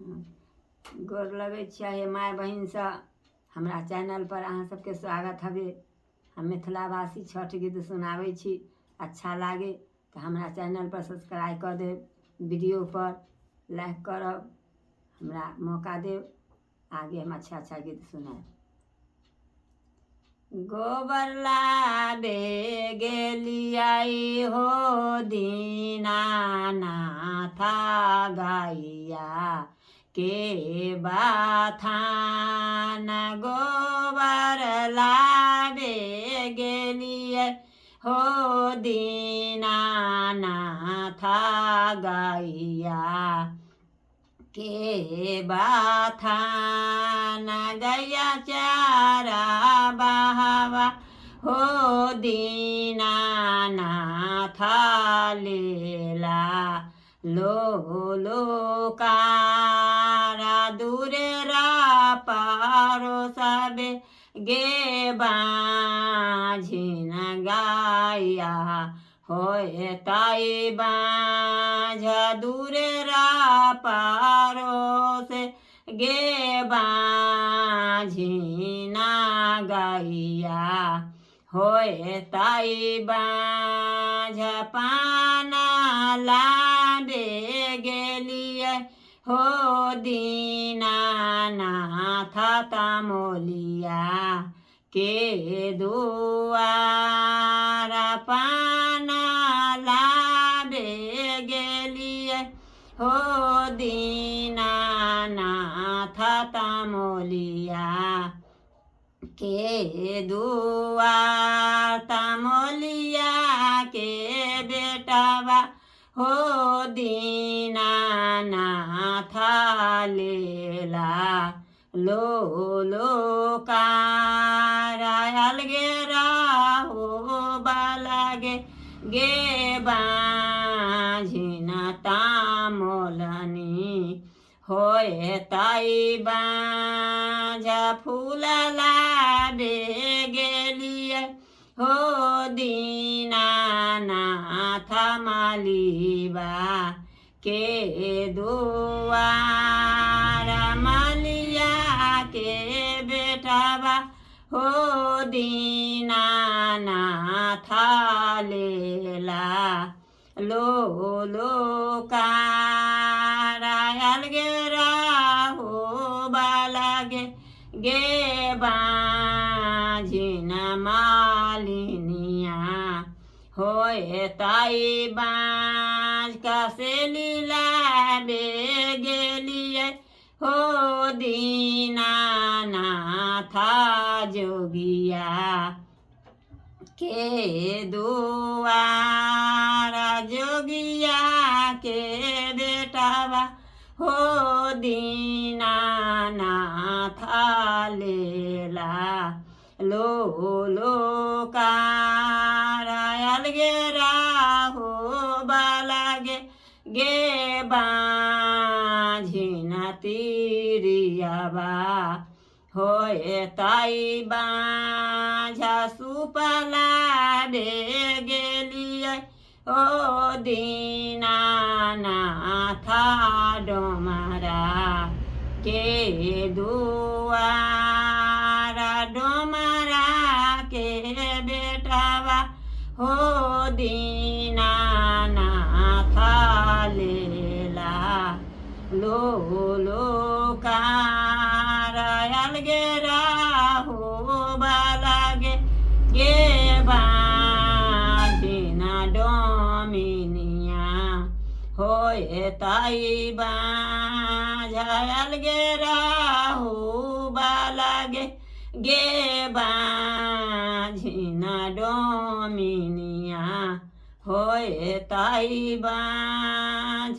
गोर लगै छियै माय बहिन से हमरा चैनल पर अहाँ सबके स्वागत हवे। हम मिथिलावासी छठ गीत सुनाबै छी, अच्छा लागे तो हमरा चैनल पर सब्सक्राइब कर देब, वीडियो पर लाइक करब, हमरा मौका देव, आगे हम अच्छा अच्छा गीत सुनाए। गोबर लाबे गेलियाई हो दीनानाथ गैया के बाथान। गोबर लाबे गेलिए हो दीनानाथ गैया के बाथान। गैया चारा बहावा हो दीनानाथ लेला लो लोकारा। दूरे रा पारो सबे गे बाझिन गाया होए ताई बाझ। दूरे रा पारो से गे बाझिना गैया होए ताई बाझ। पाना लाबे गेलिए हो दीनानाथ तमोलिया के दुआरा। पाना लाबे गेलिए हो दीनानाथ तमोलिया के दुआर। तमोलिया के बेटावा हो दीनानाथ लेला लो लोकारा। अलगे राहो बालागे गे बाझिन तामोलनी होए ताई बाझ। फूल लाबे गेलिए हो दीनानाथ मालिबा के दुआरा। मालिया के बेटावा हो दीनानाथ लेला लो लोकारा। अलगे राहो बालागे गे बाझिन मालिनिया होए ताई बाझ। कसेली लाबे गेलिए हो दीनानाथ जोगिया के दुआरा। जोगिया के बेटावा हो दीनानाथ लेला लो लोकारा। अलगे राहो बालागे गे बाझिन तीरियाबा होए ताई बाझ। सुपला बे गेलिए हो दीनानाथ डोमरा के दुआरा। डोमरा के बेटावा हो दीनानाथ लेला लो लोकारा। अलगे राहो बालागे गे बाझिन डोमिनिया होए ताई बाझ। अलगे राहो बालागे गे बाझिन डोमिनिया होए ताई बाझ।